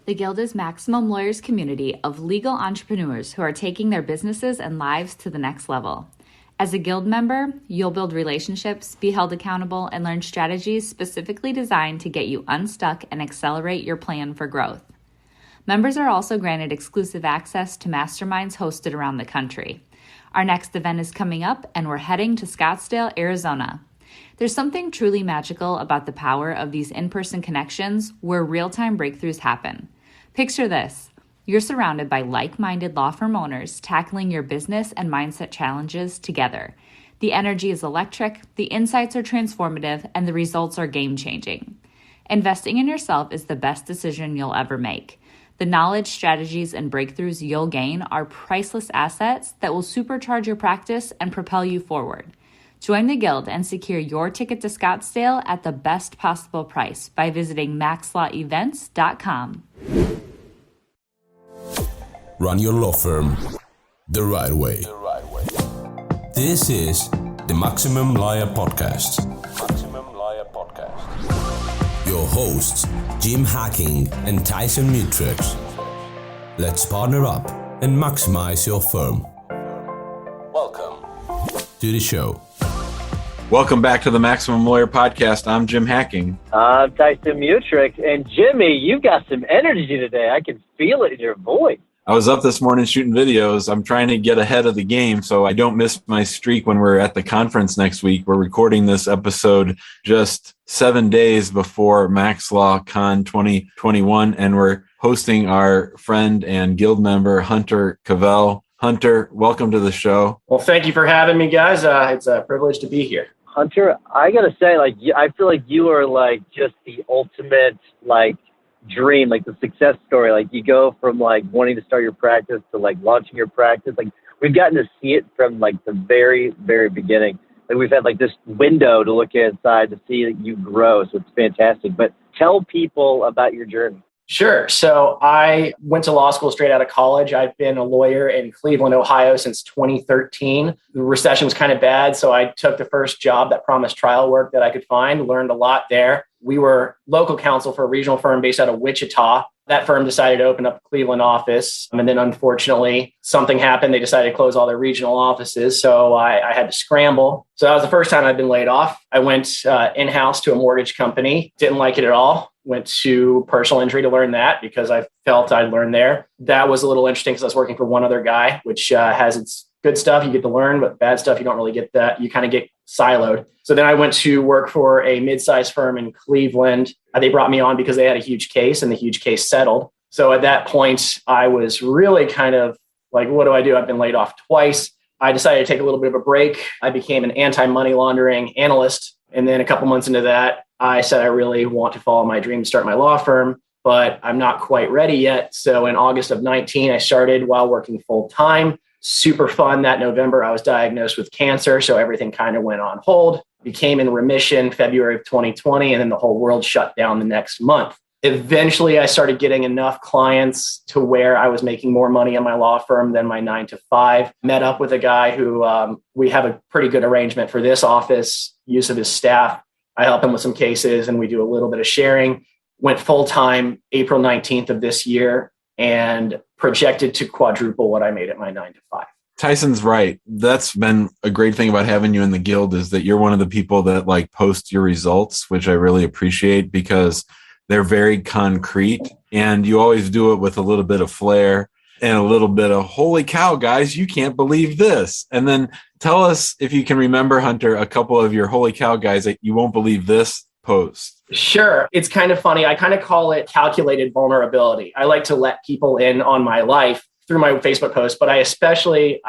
The Guild is Maximum Lawyers' community of legal entrepreneurs who are taking their businesses and lives to the next level. As a Guild member, you'll build relationships, be held accountable, and learn strategies specifically designed to get you unstuck and accelerate your plan for growth. Members are also granted exclusive access to masterminds hosted around the country. Our next event is coming up, and we're heading to Scottsdale, Arizona. There's something truly magical about the power of these in-person connections where real-time breakthroughs happen. Picture this. You're surrounded by like-minded law firm owners tackling your business and mindset challenges together. The energy is electric, the insights are transformative, and the results are game-changing. Investing in yourself is the best decision you'll ever make. The knowledge, strategies, and breakthroughs you'll gain are priceless assets that will supercharge your practice and propel you forward. Join the Guild and secure your ticket to Scottsdale at the best possible price by visiting maxlawevents.com. Run your law firm the right way. This is the Maximum Lawyer Podcast. Your hosts, Jim Hacking and Tyson Mutrux. Let's partner up and maximize your firm. Welcome to the show. Welcome back to the Maximum Lawyer Podcast. I'm Jim Hacking. I'm Tyson Mutrux. And Jimmy, you got some energy today. I can feel it in your voice. I was up this morning shooting videos. I'm trying to get ahead of the game so I don't miss my streak when we're at the conference next week. We're recording this episode just 7 days before Max Law Con 2021, and we're hosting our friend and guild member, Hunter Cavell. Hunter, welcome to the show. Well, thank you for having me, guys. It's a privilege to be here. Hunter, I got to say, I feel like you are just the ultimate, dream, the success story. You go from wanting to start your practice to launching your practice. We've gotten to see it from the very, very beginning. We've had this window to look inside to see that you grow. So it's fantastic. But tell people about your journey. Sure. So I went to law school straight out of college. I've been a lawyer in Cleveland, Ohio since 2013. The recession was kind of bad, so I took the first job that promised trial work that I could find, learned a lot there. We were local counsel for a regional firm based out of Wichita. That firm decided to open up a Cleveland office. And then unfortunately, something happened. They decided to close all their regional offices. So I had to scramble. So that was the first time I'd been laid off. I went in-house to a mortgage company. Didn't like it at all. Went to personal injury to learn that because I felt I'd learned there. That was a little interesting because I was working for one other guy, which has its good stuff you get to learn, but bad stuff you don't really get that. You kind of get siloed. So then I went to work for a mid-sized firm in Cleveland. They brought me on because they had a huge case and the huge case settled. So at that point, I was really kind of what do I do? I've been laid off twice. I decided to take a little bit of a break. I became an anti-money laundering analyst. And then a couple months into that, I said, I really want to follow my dream to start my law firm, but I'm not quite ready yet. So in August of 19, I started while working full time. Super fun. That November, I was diagnosed with cancer. So everything kind of went on hold, became in remission February of 2020. And then the whole world shut down the next month. Eventually, I started getting enough clients to where I was making more money in my law firm than my 9 to 5. Met up with a guy who we have a pretty good arrangement for this office, use of his staff. I help him with some cases and we do a little bit of sharing. Went full time April 19th of this year and projected to quadruple what I made at my 9 to 5. Tyson's right. That's been a great thing about having you in the Guild is that you're one of the people that post your results, which I really appreciate because they're very concrete and you always do it with a little bit of flair and a little bit of, holy cow, guys, you can't believe this. And then tell us, if you can remember, Hunter, a couple of your holy cow guys that you won't believe this post. Sure. It's kind of funny. I kind of call it calculated vulnerability. I like to let people in on my life through my Facebook posts, but I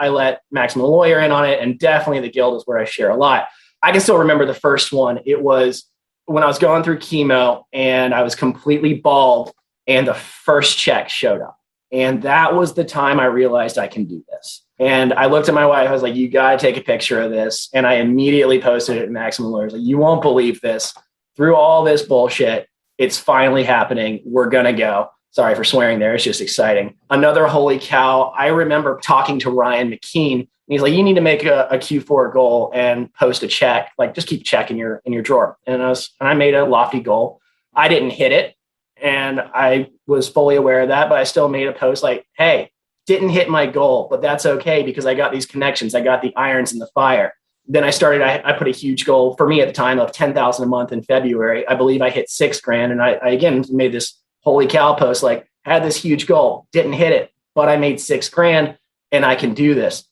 let Maximum Lawyer in on it. And definitely the Guild is where I share a lot. I can still remember the first one. It was when I was going through chemo and I was completely bald and the first check showed up. And that was the time I realized I can do this. And I looked at my wife, I was like, you got to take a picture of this. And I immediately posted it at Maximum Lawyers. You won't believe this. Through all this bullshit, it's finally happening. We're going to go. Sorry for swearing there. It's just exciting. Another holy cow. I remember talking to Ryan McKean. And he's like, you need to make a Q4 goal and post a check. Just keep checking in your drawer. And I made a lofty goal. I didn't hit it. And I was fully aware of that, but I still made a post like, hey, didn't hit my goal, but that's okay because I got these connections. I got the irons in the fire. Then I put a huge goal for me at the time of 10,000 a month in February. I believe I hit $6,000. And I again made this holy cow post, like had this huge goal, didn't hit it, but I made $6,000 and I can do this.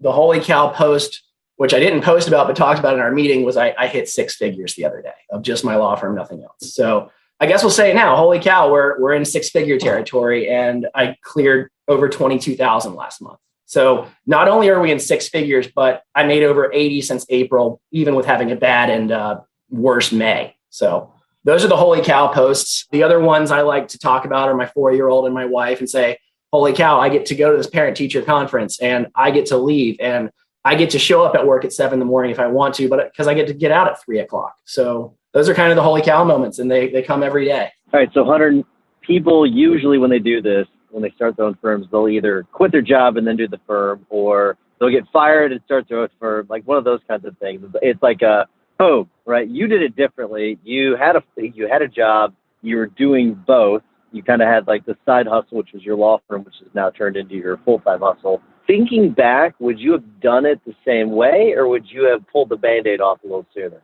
The holy cow post, which I didn't post about, but talked about in our meeting, was I hit six figures the other day of just my law firm, nothing else. So I guess we'll say it now, holy cow, we're in six-figure territory, and I cleared over 22,000 last month. So not only are we in six figures, but I made over 80 since April, even with having a bad and worse May. So those are the holy cow posts. The other ones I like to talk about are my 4-year-old and my wife, and say, holy cow, I get to go to this parent teacher conference and I get to leave and I get to show up at work at 7 a.m. if I want to, but because I get to get out at 3:00. So those are kind of the holy cow moments, and they come every day. All right. So Hunter, people usually when they do this, when they start their own firms, they'll either quit their job and then do the firm, or they'll get fired and start their own firm, like one of those kinds of things. It's like right? You did it differently. You had a job. You were doing both. You kind of had like the side hustle, which was your law firm, which has now turned into your full-time hustle. Thinking back, would you have done it the same way, or would you have pulled the Band-Aid off a little sooner?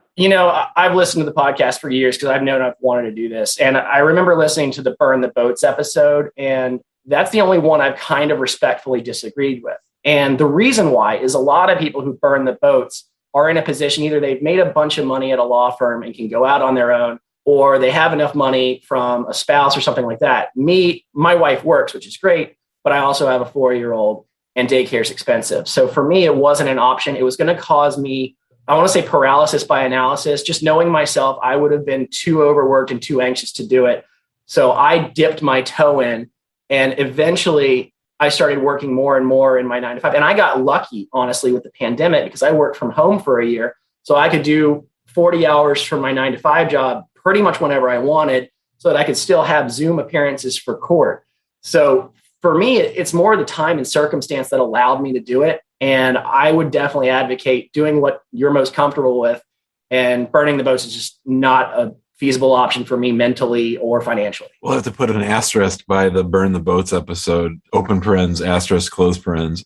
I've listened to the podcast for years because I've known I've wanted to do this. And I remember listening to the Burn the Boats episode, and that's the only one I've kind of respectfully disagreed with. And the reason why is a lot of people who burn the boats are in a position, either they've made a bunch of money at a law firm and can go out on their own, or they have enough money from a spouse or something like that. My wife works, which is great, but I also have a 4-year-old and daycare is expensive. So for me, it wasn't an option. It was going to cause me, I want to say paralysis by analysis. Just knowing myself, I would have been too overworked and too anxious to do it. So I dipped my toe in, and eventually I started working more and more in my 9 to 5. And I got lucky, honestly, with the pandemic because I worked from home for a year. So I could do 40 hours from my 9 to 5 job pretty much whenever I wanted, so that I could still have Zoom appearances for court. So for me, it's more the time and circumstance that allowed me to do it. And I would definitely advocate doing what you're most comfortable with, and burning the boats is just not a feasible option for me mentally or financially. We'll have to put an asterisk by the Burn the Boats episode, open parens, asterisk, close parens.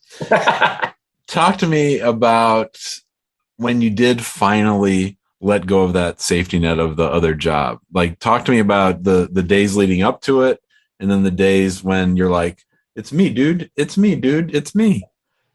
Talk to me about when you did finally let go of that safety net of the other job. Like, talk to me about the days leading up to it, and then the days when you're like, it's me, dude. It's me, dude. It's me.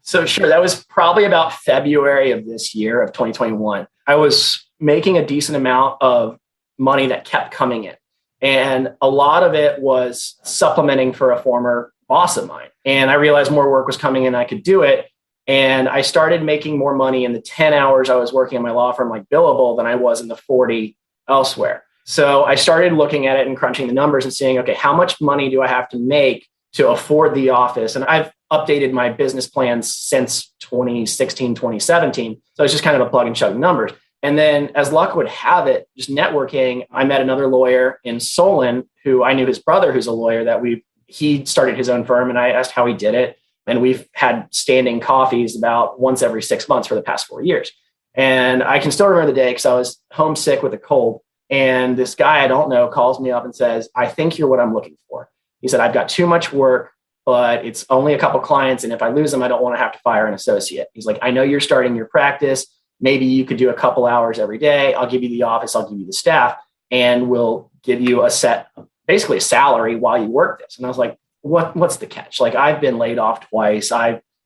So sure, that was probably about February of this year, of 2021. I was making a decent amount of money that kept coming in. And a lot of it was supplementing for a former boss of mine. And I realized more work was coming in, I could do it. And I started making more money in the 10 hours I was working in my law firm, like billable, than I was in the 40 elsewhere. So I started looking at it and crunching the numbers and seeing, okay, how much money do I have to make to afford the office? And I've updated my business plans since 2016, 2017. So it's just kind of a plug and chug numbers. And then, as luck would have it, just networking, I met another lawyer in Solon who I knew his brother, who's a lawyer, that he started his own firm, and I asked how he did it. And we've had standing coffees about once every 6 months for the past 4 years. And I can still remember the day because I was homesick with a cold. And this guy I don't know calls me up and says, I think you're what I'm looking for. He said, I've got too much work, but it's only a couple clients. And if I lose them, I don't want to have to fire an associate. He's like, I know you're starting your practice. Maybe you could do a couple hours every day. I'll give you the office. I'll give you the staff, and we'll give you basically a salary while you work this. And I was like, what's the catch? Like, I've been laid off twice.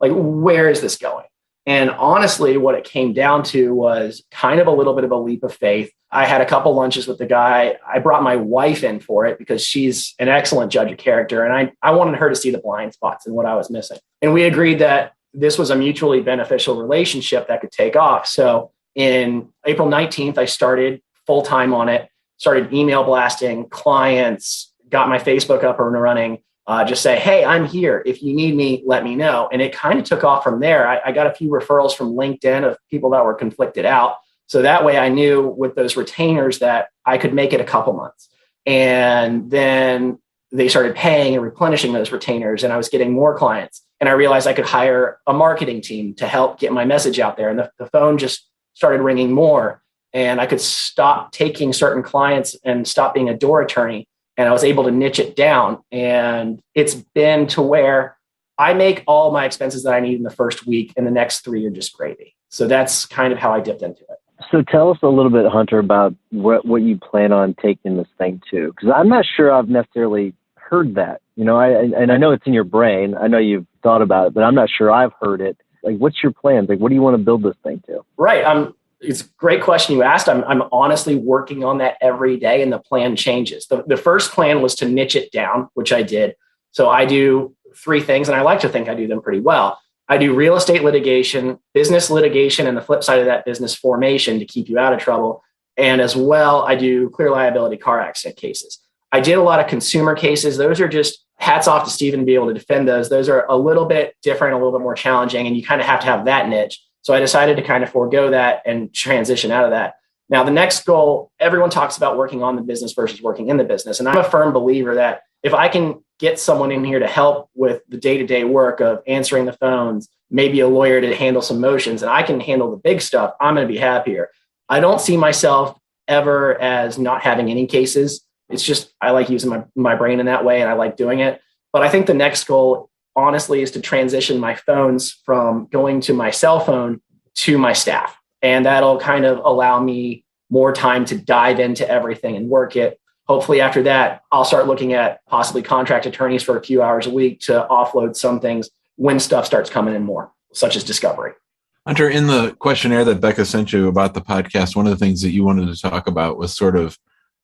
Where is this going? And honestly, what it came down to was kind of a little bit of a leap of faith. I had a couple lunches with the guy. I brought my wife in for it because she's an excellent judge of character. And I wanted her to see the blind spots and what I was missing. And we agreed that this was a mutually beneficial relationship that could take off. So in April 19th, I started full-time on it, started email blasting clients, got my Facebook up and running, just say, hey, I'm here. If you need me, let me know. And it kind of took off from there. I got a few referrals from LinkedIn of people that were conflicted out. So that way I knew with those retainers that I could make it a couple months. And then they started paying and replenishing those retainers, and I was getting more clients. And I realized I could hire a marketing team to help get my message out there. And the phone just started ringing more, and I could stop taking certain clients and stop being a door attorney and I was able to niche it down. And it's been to where I make all my expenses that I need in the first week, and the next 3 are just gravy. So that's kind of how I dipped into it. So tell us a little bit, Hunter, about what you plan on taking this thing to, because I'm not sure I've necessarily heard that. You know, I know it's in your brain. I know you've thought about it, but I'm not sure I've heard it. Like, what's your plans? Like, what do you want to build this thing to? Right. It's a great question you asked. I'm honestly working on that every day, and the plan changes. The first plan was to niche it down, which I did. So I do 3 things, and I like to think I do them pretty well. I do real estate litigation, business litigation, and the flip side of that, business formation to keep you out of trouble. And as well, I do clear liability car accident cases. I did a lot of consumer cases. Those are just hats off to Stephen to be able to defend those. Those are a little bit different, a little bit more challenging, and you kind of have to have that niche. So I decided to kind of forego that and transition out of that. Now, the next goal, everyone talks about working on the business versus working in the business. And I'm a firm believer that if I can get someone in here to help with the day-to-day work of answering the phones, maybe a lawyer to handle some motions, and I can handle the big stuff, I'm going to be happier. I don't see myself ever as not having any cases. It's just, I like using my brain in that way, and I like doing it. But I think the next goal, honestly, is to transition my phones from going to my cell phone to my staff. And that'll kind of allow me more time to dive into everything and work it. Hopefully after that, I'll start looking at possibly contract attorneys for a few hours a week to offload some things when stuff starts coming in more, such as discovery. Hunter, in the questionnaire that Becca sent you about the podcast, one of the things that you wanted to talk about was sort of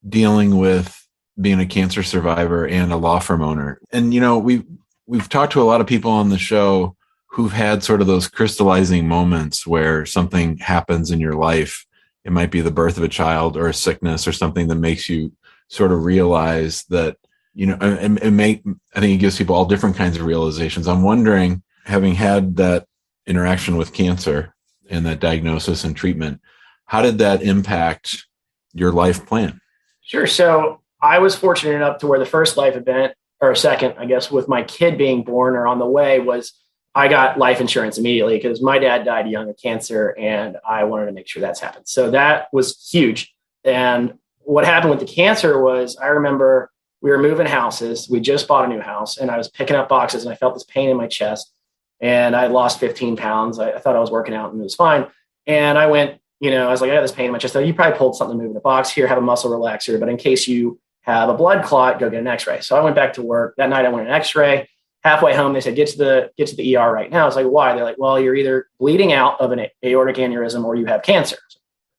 dealing with being a cancer survivor and a law firm owner. And, you know, we've talked to a lot of people on the show who've had sort of those crystallizing moments where something happens in your life. It might be the birth of a child or a sickness or something that makes you sort of realize that, you know, I think it gives people all different kinds of realizations. I'm wondering, having had that interaction with cancer and that diagnosis and treatment, how did that impact your life plan? Sure. So I was fortunate enough to where the first life event, or second, I guess, with my kid being born or on the way, was I got life insurance immediately because my dad died young of cancer, and I wanted to make sure that's happened. So that was huge. And what happened with the cancer was, I remember we were moving houses. We just bought a new house, and I was picking up boxes, and I felt this pain in my chest, and I lost 15 pounds. I thought I was working out and it was fine. And I went, I was like, I got this pain in my chest. So you probably pulled something moving a box here, have a muscle relaxer, but in case you have a blood clot, go get an x-ray. So I went back to work that night. I went an x-ray. Halfway home, they said, get to the ER right now. I was like, why? They're like, well, you're either bleeding out of an aortic aneurysm or you have cancer.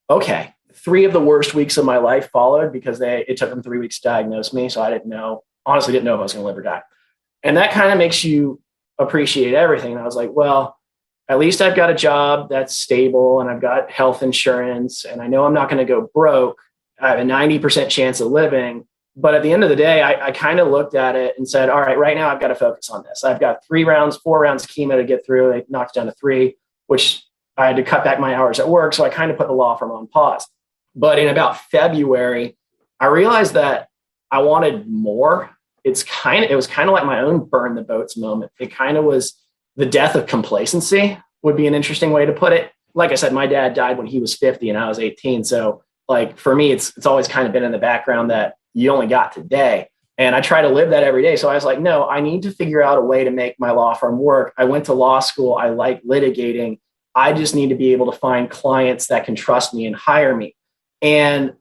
Okay. 3 of the worst weeks of my life followed because it took them 3 weeks to diagnose me. So I honestly didn't know if I was going to live or die. And that kind of makes you appreciate everything. And I was like, well, at least I've got a job that's stable and I've got health insurance and I know I'm not going to go broke. I have a 90% chance of living. But at the end of the day, I kind of looked at it and said, all right, right now I've got to focus on this. I've got 4 rounds of chemo to get through. They knocked it down to 3, which I had to cut back my hours at work. So I kind of put the law firm on pause. But in about February, I realized that I wanted more. It was kind of like my own burn the boats moment. It kind of was the death of complacency would be an interesting way to put it. Like I said, my dad died when he was 50 and I was 18. So like for me, it's always kind of been in the background that you only got today. And I try to live that every day. So I was like, no, I need to figure out a way to make my law firm work. I went to law school. I like litigating. I just need to be able to find clients that can trust me and hire me. And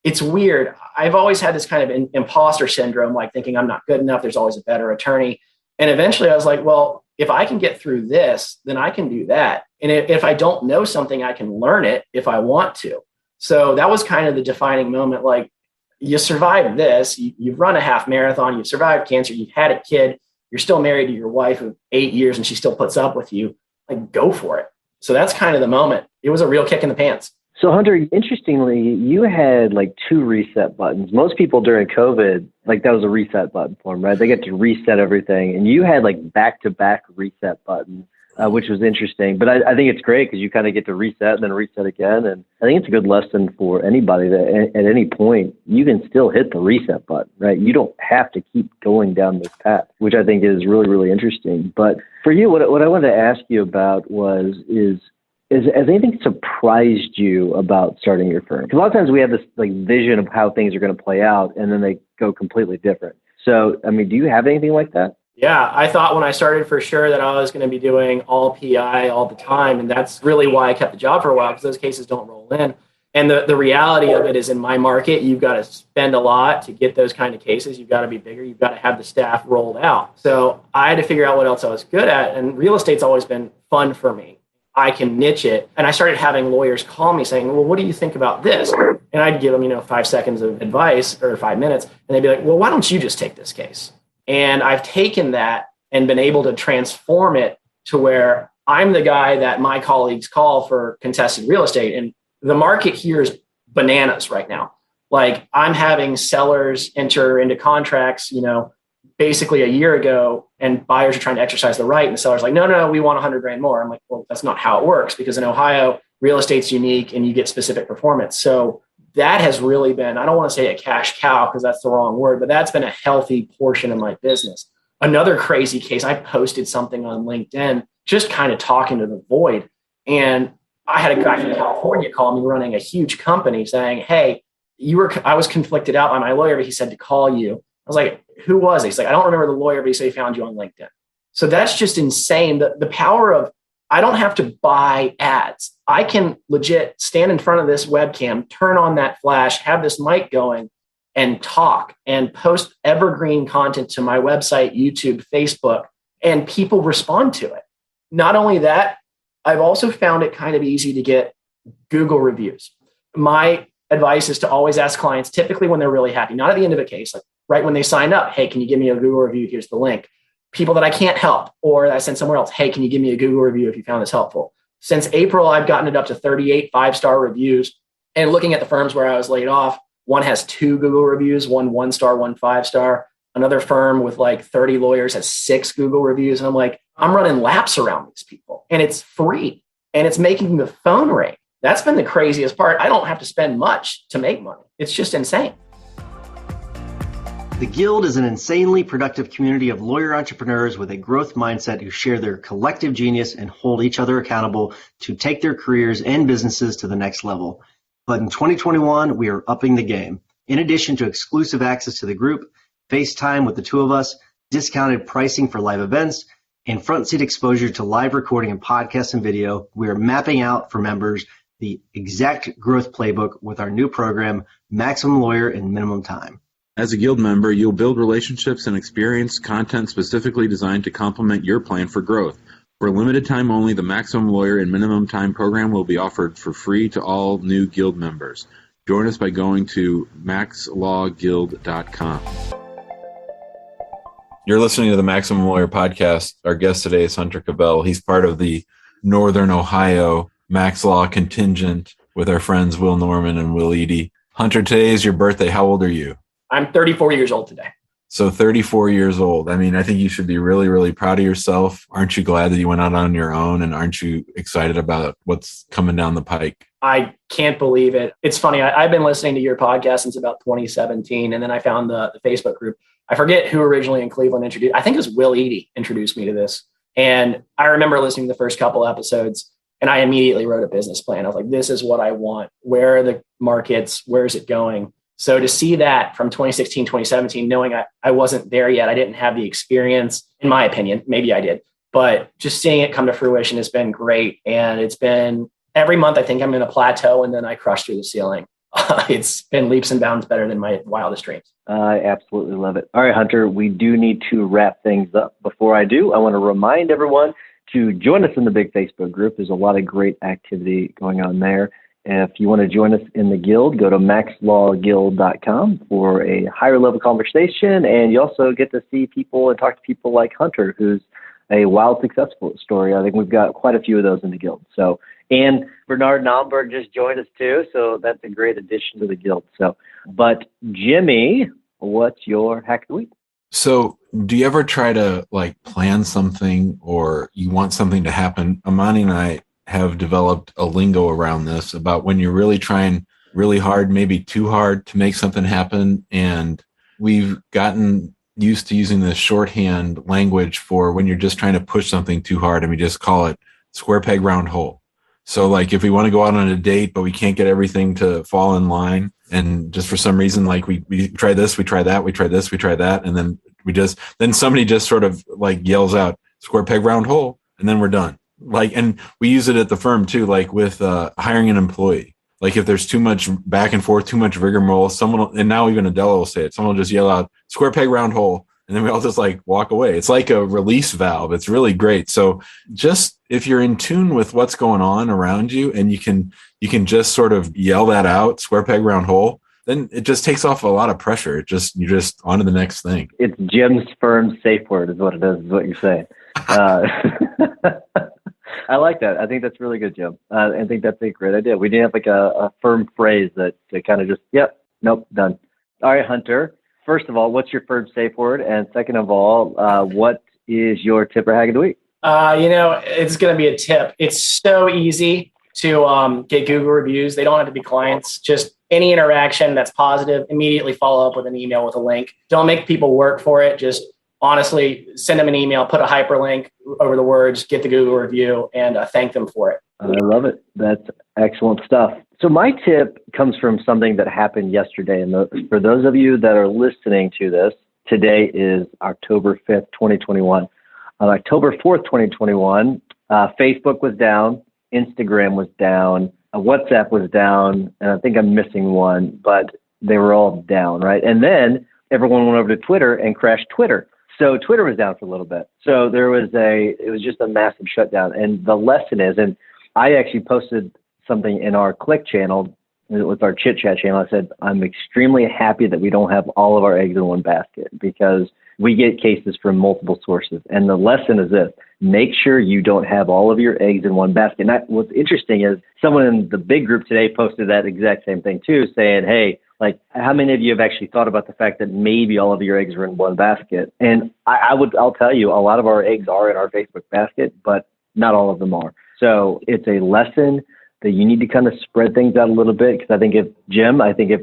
it's weird. I've always had this kind of imposter syndrome, like thinking I'm not good enough. There's always a better attorney. And eventually I was like, well, if I can get through this, then I can do that. And if I don't know something, I can learn it if I want to. So that was kind of the defining moment. Like, you survived this, you've run a half marathon, you've survived cancer, you've had a kid, you're still married to your wife of 8 years and she still puts up with you. Like, go for it. So that's kind of the moment. It was a real kick in the pants. So Hunter, interestingly, you had like 2 reset buttons. Most people during COVID, like that was a reset button for them, right? They get to reset everything. And you had like back-to-back reset buttons, which was interesting. But I think it's great because you kind of get to reset and then reset again. And I think it's a good lesson for anybody that at any point, you can still hit the reset button, right? You don't have to keep going down this path, which I think is really, really interesting. But for you, what I wanted to ask you about has anything surprised you about starting your firm? Because a lot of times we have this like vision of how things are going to play out, and then they go completely different. So, I mean, do you have anything like that? Yeah, I thought when I started for sure that I was going to be doing all PI all the time. And that's really why I kept the job for a while, because those cases don't roll in. And the reality of it is, in my market, you've got to spend a lot to get those kind of cases. You've got to be bigger. You've got to have the staff rolled out. So I had to figure out what else I was good at. And real estate's always been fun for me. I can niche it. And I started having lawyers call me saying, well, what do you think about this? And I'd give them, 5 seconds of advice or 5 minutes. And they'd be like, well, why don't you just take this case? And I've taken that and been able to transform it to where I'm the guy that my colleagues call for contested real estate. And the market here is bananas right now. Like, I'm having sellers enter into contracts, basically a year ago, and buyers are trying to exercise the right. And the seller's like, no, we want 100 grand more. I'm like, well, that's not how it works, because in Ohio, real estate's unique and you get specific performance. So that has really been, I don't want to say a cash cow because that's the wrong word, but that's been a healthy portion of my business. Another crazy case, I posted something on LinkedIn, just kind of talking to the void. And I had a guy from California call me running a huge company saying, hey, I was conflicted out by my lawyer, but he said to call you. I was like, who was he? He's like, I don't remember the lawyer, but he said he found you on LinkedIn. So that's just insane. The power of, I don't have to buy ads. I can legit stand in front of this webcam, turn on that flash, have this mic going, and talk and post evergreen content to my website, YouTube, Facebook, and people respond to it. Not only that, I've also found it kind of easy to get Google reviews. My advice is to always ask clients, typically when they're really happy, not at the end of a case, like right when they sign up, hey, can you give me a Google review? Here's the link. People that I can't help or that I send somewhere else, hey, can you give me a Google review if you found this helpful? Since April, I've gotten it up to 38 5-star reviews. And looking at the firms where I was laid off, one has 2 Google reviews, one 1-star, one 5-star. Another firm with like 30 lawyers has 6 Google reviews. And I'm like, I'm running laps around these people, and it's free and it's making the phone ring. That's been the craziest part. I don't have to spend much to make money. It's just insane. The Guild is an insanely productive community of lawyer entrepreneurs with a growth mindset who share their collective genius and hold each other accountable to take their careers and businesses to the next level. But in 2021, we are upping the game. In addition to exclusive access to the group, FaceTime with the 2 of us, discounted pricing for live events, and front seat exposure to live recording and podcasts and video, we are mapping out for members the exact growth playbook with our new program, Maximum Lawyer in Minimum Time. As a Guild member, you'll build relationships and experience content specifically designed to complement your plan for growth. For a limited time only, the Maximum Lawyer in Minimum Time program will be offered for free to all new Guild members. Join us by going to maxlawguild.com. You're listening to the Maximum Lawyer podcast. Our guest today is Hunter Cavell. He's part of the Northern Ohio Max Law contingent with our friends Will Norman and Will Eady. Hunter, today is your birthday. How old are you? I'm 34 years old today. So 34 years old. I mean, I think you should be really, really proud of yourself. Aren't you glad that you went out on your own? And aren't you excited about what's coming down the pike? I can't believe it. It's funny. I've been listening to your podcast since about 2017. And then I found the Facebook group. I forget who originally in Cleveland introduced. I think it was Will Eady introduced me to this. And I remember listening to the first couple episodes, and I immediately wrote a business plan. I was like, this is what I want. Where are the markets? Where is it going? So to see that from 2016, 2017, knowing I wasn't there yet, I didn't have the experience, in my opinion, maybe I did, but just seeing it come to fruition has been great. And it's been every month, I think I'm in a plateau, and then I crush through the ceiling. It's been leaps and bounds better than my wildest dreams. I absolutely love it. All right, Hunter, we do need to wrap things up. Before I do, I want to remind everyone to join us in the big Facebook group. There's a lot of great activity going on there. If you want to join us in the Guild, go to maxlawguild.com for a higher level conversation. And you also get to see people and talk to people like Hunter, who's a wild successful story. I think we've got quite a few of those in the Guild. So, and Bernard Naumberg just joined us too. So that's a great addition to the Guild. So, but Jimmy, what's your hack of the week? So do you ever try to plan something, or you want something to happen? Amani and I have developed a lingo around this about when you're really trying really hard, maybe too hard to make something happen. And we've gotten used to using this shorthand language for when you're just trying to push something too hard, and we just call it square peg, round hole. So like if we want to go out on a date, but we can't get everything to fall in line, and just for some reason, like we try this, we try that, we try this, we try that, and then somebody just sort of like yells out square peg round hole, and then we're done. Like, and we use it at the firm too, like with hiring an employee. Like if there's too much back and forth, too much rigmarole, and now even Adela will say it, someone will just yell out square peg round hole, and then we all just like walk away. It's like a release valve. It's really great. So just if you're in tune with what's going on around you, and you can just sort of yell that out, square peg round hole, then it just takes off a lot of pressure. You're just on to the next thing. It's Jim's firm safe word is what it is what you're saying. I like that. I think that's really good, Jim. I think that's a great idea. We didn't have like a firm phrase that kind of just, yep, nope, done. All right, Hunter. First of all, what's your firm safe word? And second of all, what is your tip or hack of the week? It's going to be a tip. It's so easy to get Google reviews. They don't have to be clients. Just any interaction that's positive, immediately follow up with an email with a link. Don't make people work for it. Just honestly, send them an email, put a hyperlink over the words, get the Google review, and thank them for it. I love it. That's excellent stuff. So my tip comes from something that happened yesterday. And for those of you that are listening to this, today is October 5th, 2021. On October 4th, 2021, Facebook was down, Instagram was down, WhatsApp was down, and I think I'm missing one, but they were all down, right? And then everyone went over to Twitter and crashed Twitter. So Twitter was down for a little bit. So it was just a massive shutdown. And the lesson is, and I actually posted something in our Click channel, with our Chit Chat channel. I said, I'm extremely happy that we don't have all of our eggs in one basket, because we get cases from multiple sources. And the lesson is this: make sure you don't have all of your eggs in one basket. And what's interesting is someone in the big group today posted that exact same thing too, saying, hey, like, how many of you have actually thought about the fact that maybe all of your eggs are in one basket? And I'll tell you, a lot of our eggs are in our Facebook basket, but not all of them are. So it's a lesson that you need to kind of spread things out a little bit. Because I think if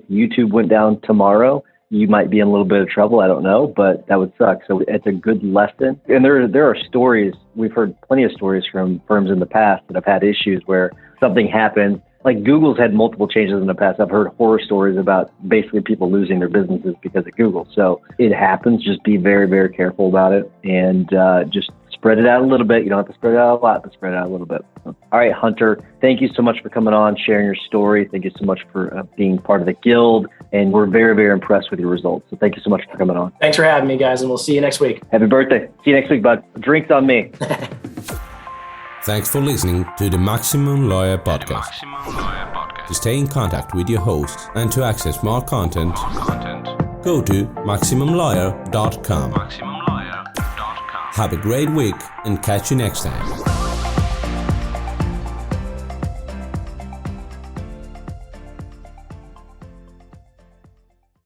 YouTube went down tomorrow, you might be in a little bit of trouble. I don't know, but that would suck. So it's a good lesson. And there are stories. We've heard plenty of stories from firms in the past that have had issues where something happens. Like Google's had multiple changes in the past. I've heard horror stories about basically people losing their businesses because of Google. So it happens. Just be very, very careful about it, and just spread it out a little bit. You don't have to spread it out a lot, but spread it out a little bit. All right, Hunter, thank you so much for coming on, sharing your story. Thank you so much for being part of the Guild. And we're very, very impressed with your results. So thank you so much for coming on. Thanks for having me, guys, and we'll see you next week. Happy birthday. See you next week, bud. Drinks on me. Thanks for listening to the Maximum Lawyer Podcast. To stay in contact with your host and to access more content, go to MaximumLawyer.com. Have a great week and catch you next time.